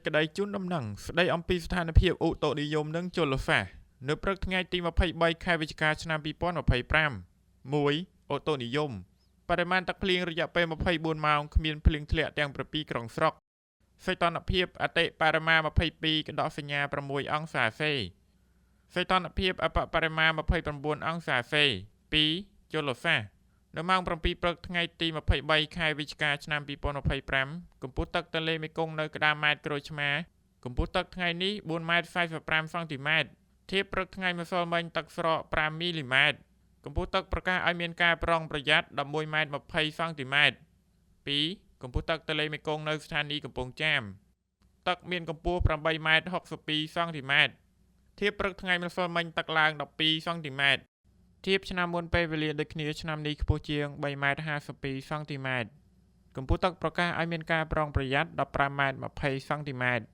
ក្តីជូនដំណឹងស្ដីអំពីស្ថានភាពឧតុនិយមនិងជលសាស្ត្រនៅព្រឹកថ្ងៃទី23ខែវិច្ឆិកាឆ្នាំ2025 1. ឧតុនិយមបរិមាណទឹកភ្លៀងរយៈពេល24ម៉ោងគ្មានភ្លៀងធ្លាក់ទាំង7ក្រុងស្រុកសីតុណ្ហភាពអតិបរមា22កន្ដកសញ្ញា6អង្សាសេសីតុណ្ហភាពអបបរមា29អង្សាសេ 2. ជលសាស្ត្រនៅម៉ោង7ព្រឹកថ្ងៃទី23ខែវិច្ឆិកាឆ្នាំ2025កម្ពស់ទឹកទន្លេមេគង្គនៅក្តារម៉ែត្រក្រូចឆ្មាកម្ពស់ទឹកថ្ងៃនេះ4ម៉ែត្រ45សង់ទីម៉ែត្រធៀបព្រឹកថ្ងៃម្សិលមិញទឹកស្រក5មីលីម៉ែត្រកម្ពស់ទឹកប្រកាសឲ្យមានការប្រុងប្រយ័ត្ន11ម៉ែត្រ20សង់ទីម៉ែត្រ 2. កម្ពស់ទឹកទន្លេមេគង្គនៅស្ថានីយ៍កំពង់ចាមទឹកមានកម្ពស់8ម៉ែត្រ62សង់ទីម៉ែត្រធៀបព្រឹកថ្ងៃម្សិលមិញទឹកឡើង12សង់ទីម៉ែត្រធៀបឆ្នាំមុនពេលវេលាដូចគ្នាឆ្នាំនេះខ្ពស់ជាង3ម៉ែត្រ52សង់ទីម៉ែត្រកម្ពស់ទឹកប្រកាសឲ្យមានការប្រុងប្រយ័ត្ន15ម៉ែត្រ20សង់ទីម៉ែត្រ